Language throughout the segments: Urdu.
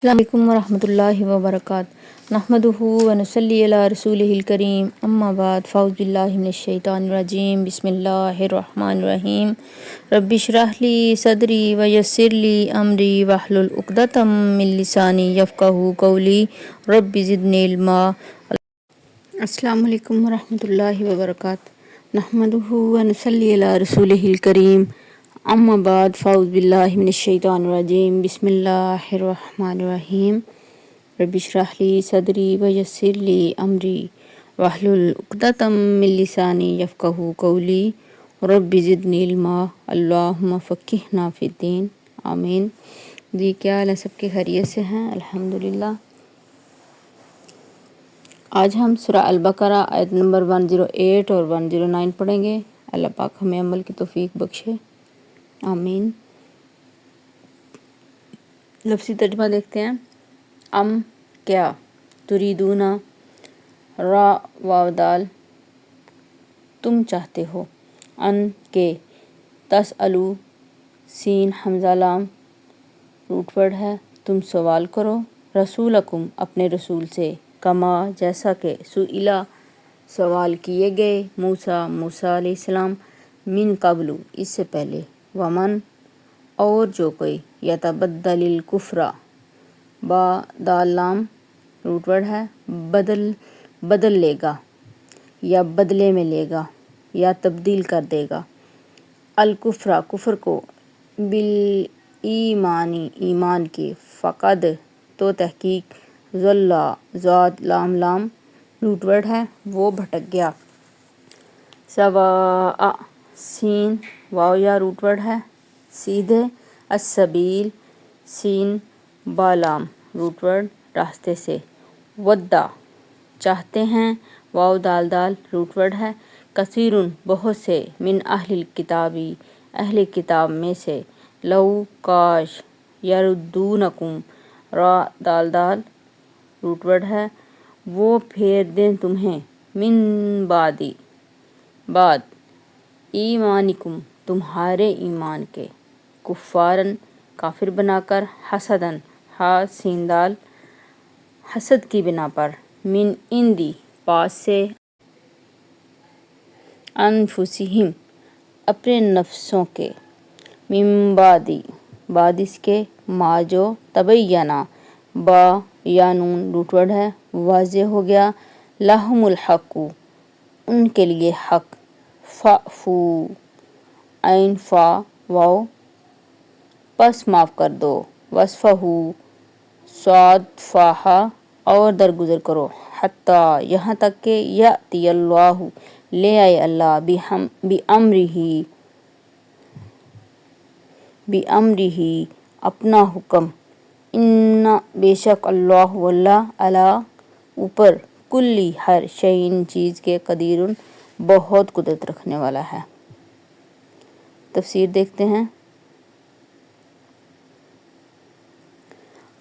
السلام علیکم ورحمۃ اللہ وبرکاتہ نحمدہ ونصلی علی رسولہ الکریم اما بعد فاعوذ باللہ من الشیطان الرجیم بسم اللہ الرحمن الرحیم رب اشرح لی صدری ویسر لی امری واحلل عقدۃ من لسانی یفقہوا قولی رب زدنی علما۔ السلام علیکم ورحمۃ اللہ وبرکاتہ نحمدہ ونصلی علی رسولہ الکریم اما بعد فاعوذ باللہ من الشیطان الرجیم بسم اللہ الرحمن الرحیم رب اشرح لی صدری ویسر لی امری واحلل عقدۃ من لسانی یفقہوا قولی رب زدنی علما اللہم فقہنا فی الدین آمین۔ جی کیا حال ہے؟ سب کے خیریت سے ہیں؟ الحمدللہ۔ آج ہم سورہ البقرہ آیت نمبر 108 اور 109 پڑھیں گے۔ اللہ پاک ہمیں عمل کی توفیق بخشے، آمین۔ لفظی ترجمہ دیکھتے ہیں۔ ام کیا، تریدون را واو دال تم چاہتے ہو، ان کے، تسألو سین حمزہ لام روٹ ورڈ ہے، تم سوال کرو، رسولکم اپنے رسول سے، کما جیسا کہ، سئلہ سوال کیے گئے، موسیٰ علیہ السلام، من قبل اس سے پہلے، ومن اور جو کوئی، یتبدل الکفر با دال لام روٹ ورڈ ہے، بدل لے گا یا بدلے میں لے گا یا تبدیل کر دے گا، الکفر کفر کو، بالایمانی ایمان کے، فقد تو تحقیق، ضل ضاد لام روٹ ورڈ ہے، وہ بھٹک گیا، سواء سین واو یا روٹ ورڈ ہے، سیدھے، السبیل سین با لام روٹ ورڈ راستے سے، ودّا چاہتے ہیں، واو دال روٹ ورڈ ہے، کثیرن بہت سے، من اہل الکتابی اہل کتاب میں سے، لو کاش، یردونکم را دال روٹ ورڈ ہے، وہ پھیر دیں تمہیں، من بعد ایمانکم تمہارے ایمان کے، کفارن کافر بنا کر، حسدن ہا سین دال حسد کی بنا پر، من عندی پاس سے، انفسہم اپنے نفسوں کے، من بعد اس کے، ما جو، تبینہ با یا نون روٹ ورڈ ہے، واضح ہو گیا، لہم الحق ان کے لیے حق، فاعفو عین فا واو پس معاف کر دو، وصفحوا صاد فا ہا اور درگزر کرو، حتی یہاں تک کہ، یأتی اللہ لے آئے اللہ، بِأَمْرِهِ اپنا حکم، ان بے شک اللہ واللہ، علی اوپر، کلی ہر شیء چیز کے، قدیر بہت قدرت رکھنے والا ہے۔ تفسیر دیکھتے ہیں۔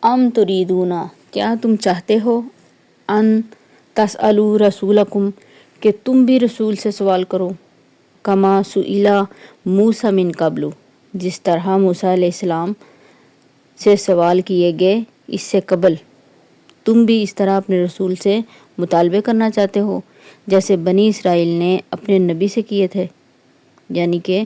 ام تریدون کیا تم چاہتے ہو، ان تسألوا رسولکم کہ تم بھی رسول سے سوال کرو، کما سئل موسیٰ من قبل جس طرح موسیٰ علیہ السلام سے سوال کیے گئے اس سے قبل، تم بھی اس طرح اپنے رسول سے مطالبے کرنا چاہتے ہو جیسے بنی اسرائیل نے اپنے نبی سے کیے تھے، یعنی کہ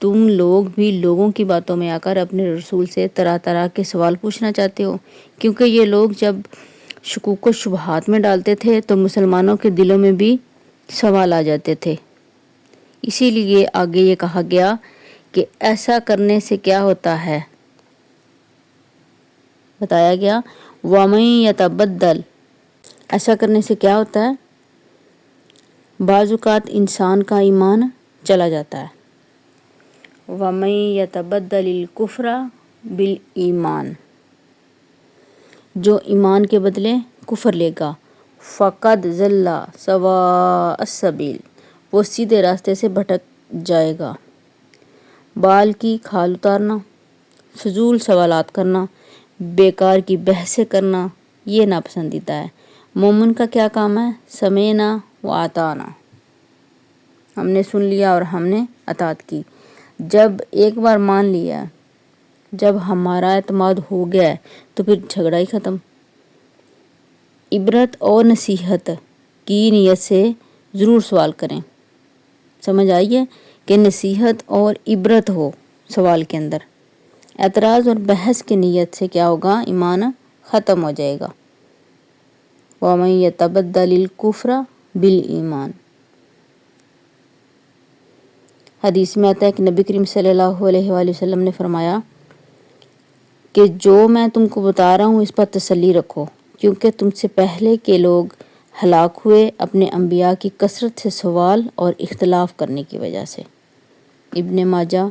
تم لوگ بھی لوگوں کی باتوں میں آ کر اپنے رسول سے طرح طرح کے سوال پوچھنا چاہتے ہو، کیونکہ یہ لوگ جب شکوک و شبہات میں ڈالتے تھے تو مسلمانوں کے دلوں میں بھی سوال آ جاتے تھے، اسی لیے آگے یہ کہا گیا کہ ایسا کرنے سے کیا ہوتا ہے، بتایا گیا، وَمَن يَتَبَدَّلْ ایسا کرنے سے کیا ہوتا ہے، بعض اوقات انسان کا ایمان چلا جاتا ہے، وَمَن يَتَبَدَّلِ الْكُفْرَ بِالْإِيمَانِ جو ایمان کے بدلے کفر لے گا، فَقَدْ ضَلَّ سَوَاءَ السَّبِيلِ وہ سیدھے راستے سے بھٹک جائے گا، بال کی کھال اتارنا، فضول سوالات کرنا، بیکار کی بحثیں کرنا یہ ناپسندیدہ ہے۔ مومن کا کیا کام ہے، سمعنا وأطعنا ہم نے سن لیا اور ہم نے اطاعت کی، جب ایک بار مان لیا جب ہمارا اعتماد ہو گیا ہے تو پھر جھگڑا ہی ختم۔ عبرت اور نصیحت کی نیت سے ضرور سوال کریں۔ سمجھ آئی ہے کہ نصیحت اور عبرت ہو سوال کے اندر۔ اعتراض اور بحث کی نیت سے کیا ہوگا؟ ایمان ختم ہو جائے گا۔ وَمَن يَتَبَدَّلِ الْكُفْرَ بِالْإِيمَانِ، حدیث میں آتا ہے کہ نبی کریم صلی اللہ علیہ وآلہ وسلم نے فرمایا کہ جو میں تم کو بتا رہا ہوں اس پر تسلی رکھو، کیونکہ تم سے پہلے کے لوگ ہلاک ہوئے اپنے انبیاء کی کثرت سے سوال اور اختلاف کرنے کی وجہ سے۔ ابن ماجہ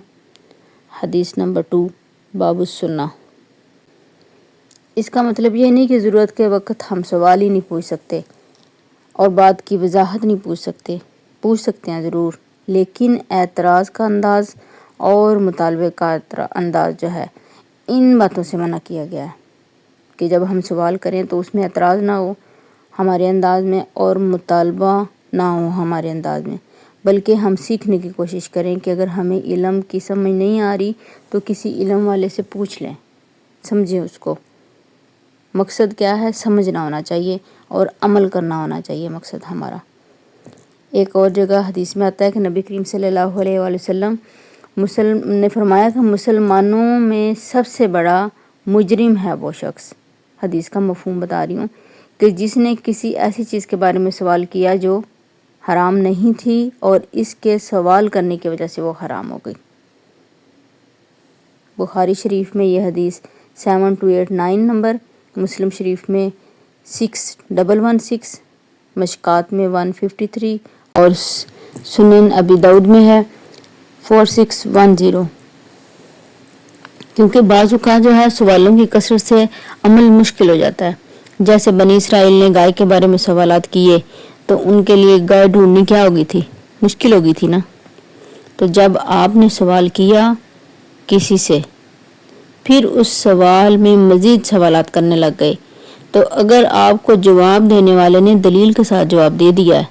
حدیث نمبر 2 باب السنہ۔ اس کا مطلب یہ نہیں کہ ضرورت کے وقت ہم سوال ہی نہیں پوچھ سکتے اور بات کی وضاحت نہیں پوچھ سکتے ہیں ضرور، لیکن اعتراض کا انداز اور مطالبے کا انداز جو ہے ان باتوں سے منع کیا گیا ہے کہ جب ہم سوال کریں تو اس میں اعتراض نہ ہو ہمارے انداز میں اور مطالبہ نہ ہو ہمارے انداز میں، بلکہ ہم سیکھنے کی کوشش کریں کہ اگر ہمیں علم کی سمجھ نہیں آ رہی تو کسی علم والے سے پوچھ لیں، سمجھیں اس کو۔ مقصد کیا ہے؟ سمجھنا ہونا چاہیے اور عمل کرنا ہونا چاہیے مقصد ہمارا۔ ایک اور جگہ حدیث میں آتا ہے کہ نبی کریم صلی اللہ علیہ وآلہ وسلم نے فرمایا کہ مسلمانوں میں سب سے بڑا مجرم ہے وہ شخص، حدیث کا مفہوم بتا رہی ہوں، کہ جس نے کسی ایسی چیز کے بارے میں سوال کیا جو حرام نہیں تھی اور اس کے سوال کرنے کی وجہ سے وہ حرام ہو گئی۔ بخاری شریف میں یہ حدیث 7289 نمبر، مسلم شریف میں 6116، مشکات میں 153 اور سنن ابی داؤد میں ہے 4610۔ کیونکہ بعض اوقات جو ہے سوالوں کی کثرت سے عمل مشکل ہو جاتا ہے۔ جیسے بنی اسرائیل نے گائے کے بارے میں سوالات کیے تو ان کے لیے گائے ڈھونڈنی کیا ہوگی تھی؟ مشکل ہوگی تھی نا۔ تو جب آپ نے سوال کیا کسی سے، پھر اس سوال میں مزید سوالات کرنے لگ گئے، تو اگر آپ کو جواب دینے والے نے دلیل کے ساتھ جواب دے دیا ہے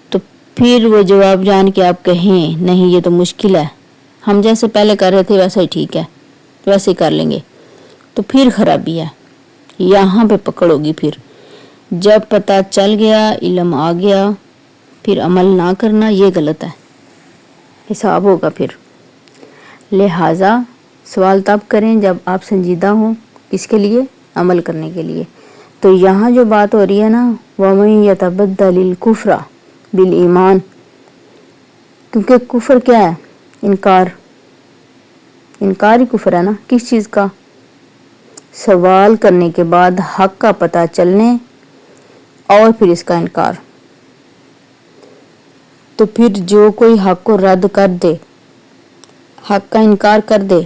تو پھر وہ جواب جان کے آپ کہیں نہیں یہ تو مشکل ہے، ہم جیسے پہلے کر رہے تھے ویسا ہی ٹھیک ہے، ویسے ہی کر لیں گے، تو پھر خرابی ہے، یہاں پہ پکڑ ہوگی۔ پھر جب پتہ چل گیا، علم آ گیا، پھر عمل نہ کرنا یہ غلط ہے، حساب ہوگا پھر۔ لہٰذا سوال تب کریں جب آپ سنجیدہ ہوں، کس کے لیے؟ عمل کرنے کے لیے۔ تو یہاں جو بات ہو رہی ہے نا وَمَن يَتَبَدَّلِ الْكُفْرَ بِالْإِيمَانِ، کیونکہ کفر کیا ہے؟ انکار ہی کفر ہے نا۔ کس چیز کا؟ سوال کرنے کے بعد حق کا پتہ چلنے اور پھر اس کا انکار۔ تو پھر جو کوئی حق کو رد کر دے، حق کا انکار کر دے،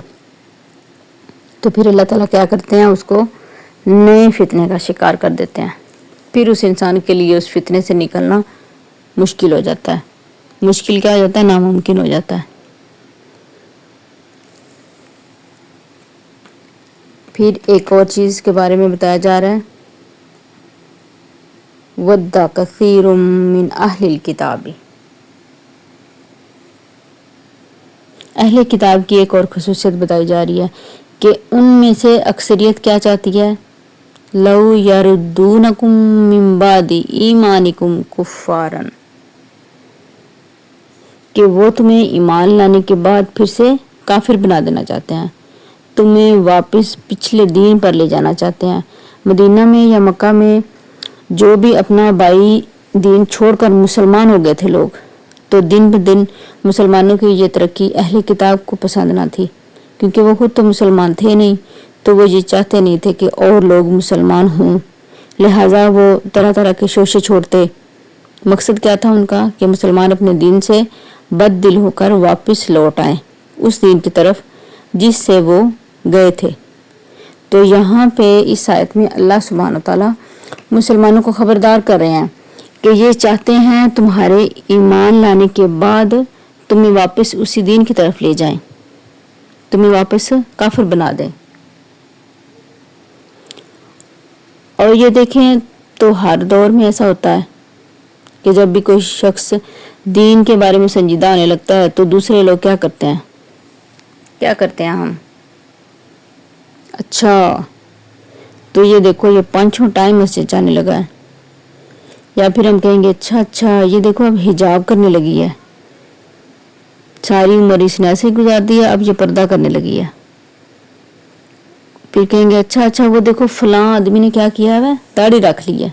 تو پھر اللہ تعالیٰ کیا کرتے ہیں؟ اس کو نئے فتنے کا شکار کر دیتے ہیں۔ پھر اس انسان کے لیے اس فتنے سے نکلنا مشکل ہو جاتا ہے۔ مشکل کیا ہو جاتا ہے؟ ناممکن ہو جاتا ہے۔ پھر ایک اور چیز کے بارے میں بتایا جا رہا ہے، وَدَّ كَثِيرٌ مِّنْ أَهْلِ الْكِتَابِ، اہل کتاب کی ایک اور خصوصیت بتائی جا رہی ہے کہ ان میں سے اکثریت کیا چاہتی ہے؟ لَوْ يَرُدُّونَكُم مِّن بَعْدِ إِيمَانِكُمْ كُفَّارًا، کہ وہ تمہیں ایمان لانے کے بعد پھر سے کافر بنا دینا چاہتے ہیں، تمہیں واپس پچھلے دین پر لے جانا چاہتے ہیں۔ مدینہ میں یا مکہ میں جو بھی اپنا بائی دین چھوڑ کر مسلمان ہو گئے تھے لوگ، تو دن بہ دن مسلمانوں کی یہ ترقی اہل کتاب کو پسند نہ تھی، کیونکہ وہ خود تو مسلمان تھے نہیں، تو وہ یہ چاہتے نہیں تھے کہ اور لوگ مسلمان ہوں، لہٰذا وہ طرح طرح کے شوشے چھوڑتے۔ مقصد کیا تھا ان کا؟ کہ مسلمان اپنے دین سے بد دل ہو کر واپس لوٹ آئیں اس دین کی طرف جس سے وہ گئے تھے۔ تو یہاں پہ اس آیت میں اللہ سبحانہ وتعالیٰ مسلمانوں کو خبردار کر رہے ہیں کہ یہ چاہتے ہیں تمہارے ایمان لانے کے بعد تمہیں واپس اسی دین کی طرف لے جائیں، تمہیں واپس کافر بنا دیں۔ اور یہ دیکھیں تو ہر دور میں ایسا ہوتا ہے کہ جب بھی کوئی شخص دین کے بارے میں سنجیدہ ہونے لگتا ہے تو دوسرے لوگ کیا کرتے ہیں ہم اچھا تو یہ دیکھو یہ 5 ٹائم مسجد جانے لگا ہے. یا پھر ہم کہیں گے اچھا یہ دیکھو اب حجاب کرنے لگی ہے. ساری عمر اس نے ایسے ہی گزار دیا, اب یہ پردہ کرنے لگی ہے. پھر کہیں گے اچھا وہ دیکھو فلاں آدمی نے کیا کیا ہے, داڑھی رکھ لی ہے.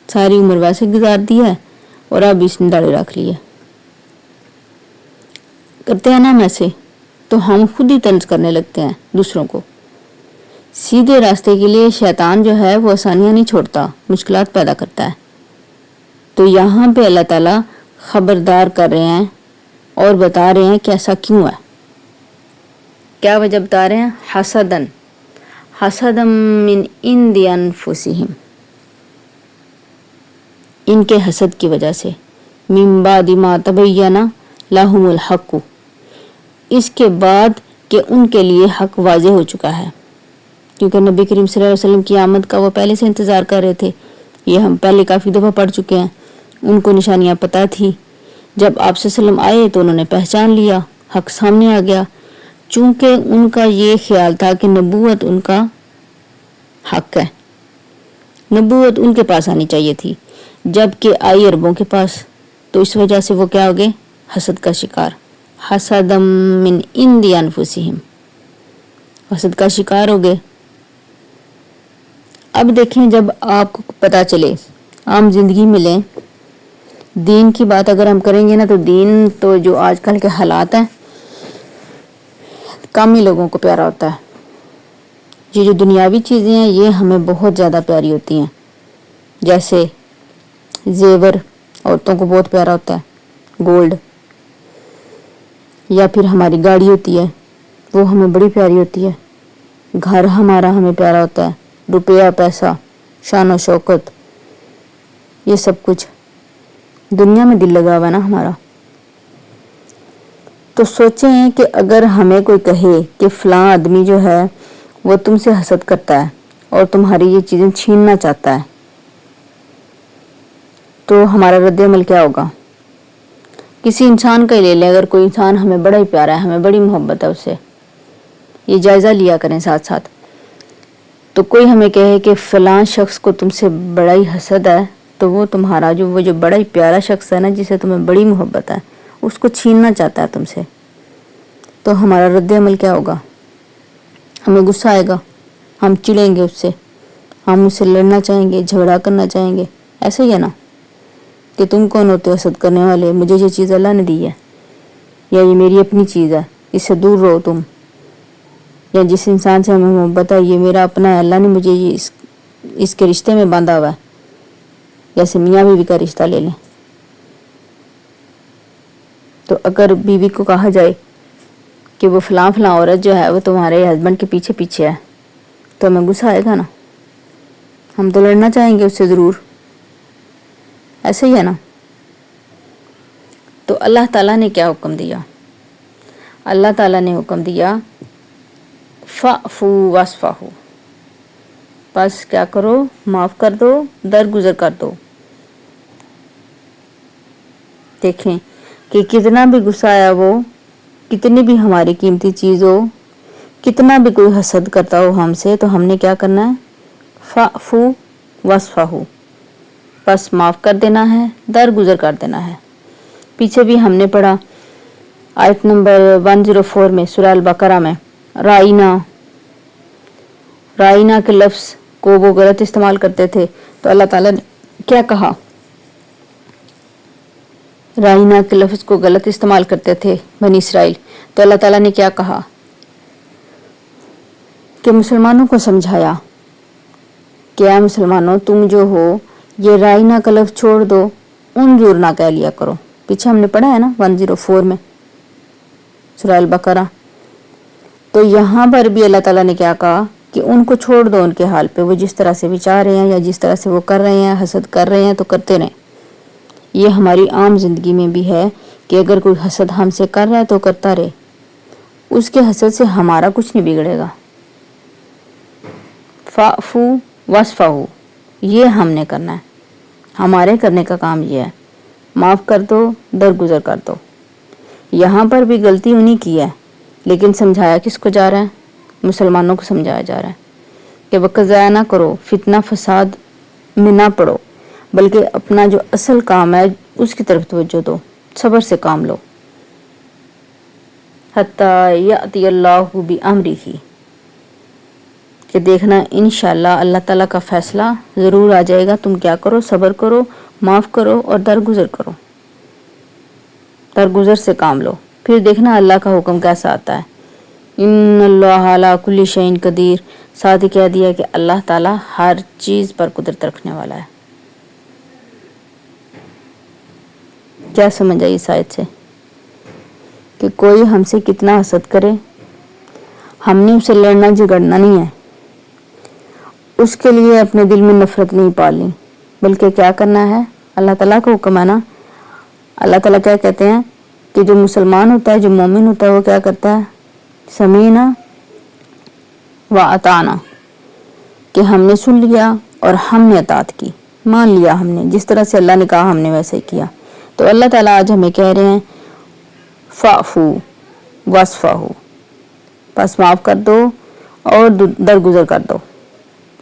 ساری عمر ویسے گزار دی ہے اور اب اس نے داڑھی رکھ لی ہے. کرتے ہیں نا ہم ایسے, تو ہم خود ہی طنز کرنے لگتے ہیں دوسروں کو. سیدھے راستے کے لیے شیطان جو ہے وہ آسانیاں نہیں چھوڑتا, مشکلات پیدا کرتا ہے. تو یہاں پہ اللہ تعالیٰ خبردار کر رہے ہیں اور بتا رہے ہیں کہ ایسا کیوں ہے. کیا وجہ بتا رہے ہیں؟ حسدم من عند انفسہم, ان کے حسد کی وجہ سے. من بعد ما تبین لہم الحق, اس کے بعد کہ ان کے لیے حق واضح ہو چکا ہے. کیونکہ نبی کریم صلی اللہ علیہ وسلم کی آمد کا وہ پہلے سے انتظار کر رہے تھے. یہ ہم پہلے کافی دفعہ پڑھ چکے ہیں. ان کو نشانیاں پتہ تھی. جب آپ صلی اللہ علیہ وسلم آئے تو انہوں نے پہچان لیا, حق سامنے آ گیا. چونکہ ان کا یہ خیال تھا کہ نبوت ان کا حق ہے, نبوت ان کے پاس آنی چاہیے تھی, جبکہ آئی عربوں کے پاس. تو اس وجہ سے وہ کیا ہو گئے؟ حسد کا شکار. حسدم من عند انفسہم, حسد کا شکار ہو گئے. اب دیکھیں, جب آپ کو پتہ چلے, عام زندگی میں لیں, دین کی بات اگر ہم کریں گے نا, تو دین تو جو آج کل کے حالات ہیں کم ہی لوگوں کو پیارا ہوتا ہے. یہ جو دنیاوی چیزیں ہیں یہ ہمیں بہت زیادہ پیاری ہوتی ہیں. جیسے زیور عورتوں کو بہت پیارا ہوتا ہے, گولڈ. یا پھر ہماری گاڑی ہوتی ہے وہ ہمیں بڑی پیاری ہوتی ہے. گھر ہمارا ہمیں پیارا ہوتا ہے, روپیہ پیسہ, شان و شوکت, یہ سب کچھ دنیا میں دل لگا ہوا ہے نا ہمارا. تو سوچیں کہ اگر ہمیں کوئی کہے کہ فلاں آدمی جو ہے وہ تم سے حسد کرتا ہے اور تمہاری یہ چیزیں چھیننا چاہتا ہے, تو ہمارا رد عمل کیا ہوگا؟ کسی انسان کا ہی لے لیں, اگر کوئی انسان ہمیں بڑا ہی پیارا ہے, ہمیں بڑی محبت ہے اس سے, یہ جائزہ لیا کریں ساتھ ساتھ. تو کوئی ہمیں کہے کہ فلاں شخص کو تم سے بڑا ہی حسد ہے, تو وہ تمہارا جو بڑا ہی پیارا شخص ہے نا, جسے تمہیں بڑی محبت ہے, اس کو چھیننا چاہتا ہے تم سے, تو ہمارا رد عمل کیا ہوگا؟ ہمیں غصہ آئے گا, ہم چڑیں گے اس سے, ہم اس سے لڑنا چاہیں گے, جھگڑا کرنا چاہیں گے. ایسا ہی ہے نا کہ تم کون ہوتے ہو حسد کرنے والے, مجھے یہ چیز اللہ نے دی ہے, یا یہ میری اپنی چیز ہے, اس سے دور رہو تم. یا جس انسان سے ہمیں محبت ہے یہ میرا اپنا ہے, اللہ نے مجھے یہ اس کے رشتے میں باندھا ہوا ہے. جیسے میاں بیوی کا رشتہ لے لیں, تو اگر بیوی کو کہا جائے کہ وہ فلاں عورت جو ہے وہ تمہارے ہسبینڈ کے پیچھے پیچھے ہے, تو ہمیں غصہ آئے گا نا, ہم تو لڑنا چاہیں گے اس سے ضرور. ایسے ہی ہے نا. تو اللہ تعالیٰ نے کیا حکم دیا؟ اللہ تعالیٰ نے حکم دیا فَاعْفُوا وَاصْفَحُوا, بس کیا کرو؟ معاف کر دو, درگزر کر دو. دیکھیں کہ کتنا بھی غصہ آیا وہ, کتنی بھی ہماری قیمتی چیز ہو, کتنا بھی کوئی حسد کرتا ہو ہم سے, تو ہم نے کیا کرنا ہے؟ فَاعْفُوا وَاصْفَحُوا, بس معاف کر دینا ہے, درگزر کر دینا ہے. پیچھے بھی ہم نے پڑھا آیت نمبر 104 میں سورہ البقرہ میں, رائنا کے لفظ کو وہ غلط استعمال کرتے تھے, تو اللہ تعالیٰ نے کیا کہا؟ رائنا کے لفظ کو غلط استعمال کرتے تھے بنی اسرائیل, تو اللہ تعالیٰ نے کیا کہا کہ مسلمانوں کو سمجھایا کہ اے مسلمانوں, تم جو ہو یہ رائنا کا لفظ چھوڑ دو, انظر نہ کہہ لیا کرو. پیچھے ہم نے پڑھا ہے نا 104 میں سورہ البقرہ. تو یہاں پر بھی اللہ تعالیٰ نے کیا کہا کہ ان کو چھوڑ دو ان کے حال پہ, وہ جس طرح سے وچار رہے ہیں یا جس طرح سے وہ کر رہے ہیں, حسد کر رہے ہیں تو کرتے رہیں. یہ ہماری عام زندگی میں بھی ہے کہ اگر کوئی حسد ہم سے کر رہا ہے تو کرتا رہے, اس کے حسد سے ہمارا کچھ نہیں بگڑے گا. فَاعْفُوا وَاصْفَحُوا, یہ ہم نے کرنا ہے, ہمارے کرنے کا کام یہ ہے. معاف کر دو, درگزر کر دو. یہاں پر بھی غلطی انہی کی ہے, لیکن سمجھایا کس کو جا رہا ہے؟ مسلمانوں کو سمجھایا جا رہا ہے. کہ وقت ضائع نہ کرو، فتنہ فساد میں نہ پڑو، بلکہ اپنا جو اصل کام ہے اس کی طرف توجہ دو، صبر سے کام لو۔ حتی یأتی اللہ بامرہ، کہ دیکھنا انشاءاللہ اللہ تعالیٰ کا فیصلہ ضرور آ جائے گا۔ تم کیا کرو؟ صبر کرو، معاف کرو اور درگزر کرو، درگزر سے کام لو، پھر دیکھنا اللہ کا حکم کیسا آتا ہے۔ ان اللہ علی کل شیء قدیر، ساتھ ہی کہہ دیا کہ اللہ تعالیٰ ہر چیز پر قدرت رکھنے والا ہے۔ کیا سمجھ آئی اس آیت سے؟ کہ کوئی ہم سے کتنا حسد کرے، ہم نے اسے لڑنا جھگڑنا نہیں ہے، اس کے لیے اپنے دل میں نفرت نہیں پالنی، بلکہ کیا کرنا ہے؟ اللہ تعالیٰ کا حکم ہے نا۔ اللہ تعالیٰ کیا کہتے ہیں کہ جو مسلمان ہوتا ہے، جو مومن ہوتا ہے، وہ کیا کرتا ہے؟ سمیعنا و اطعنا، کہ ہم نے سن لیا اور ہم نے اطاعت کی، مان لیا ہم نے، جس طرح سے اللہ نے کہا ہم نے ویسے ہی کیا۔ تو اللہ تعالیٰ آج ہمیں کہہ رہے ہیں فاعفو واصفحوا، بس معاف کر دو اور درگزر کر دو،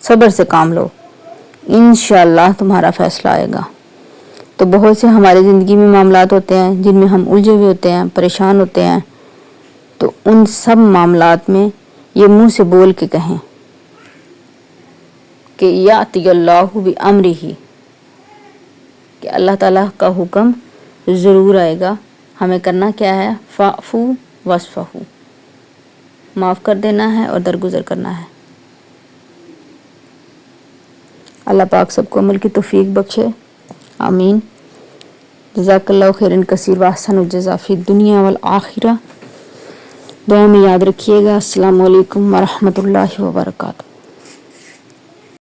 صبر سے کام لو، انشاءاللہ تمہارا فیصلہ آئے گا۔ تو بہت سے ہماری زندگی میں معاملات ہوتے ہیں جن میں ہم الجھے ہوئے ہوتے ہیں، پریشان ہوتے ہیں، تو ان سب معاملات میں یہ منہ سے بول کے کہیں کہ یاتی اللہ بامرہ، کہ اللہ تعالیٰ کا حکم ضرور آئے گا۔ ہمیں کرنا کیا ہے؟ فاعفو واصفحوا، معاف کر دینا ہے اور درگزر کرنا ہے۔ اللہ پاک سب کو عمل کی توفیق بخشے، آمین۔ جزاک اللہ خیرا کثیر واحسن الجزا فی الدنیا والآخرہ۔ دعا میں یاد رکھیے گا۔ السلام علیکم ورحمۃ اللہ وبرکاتہ۔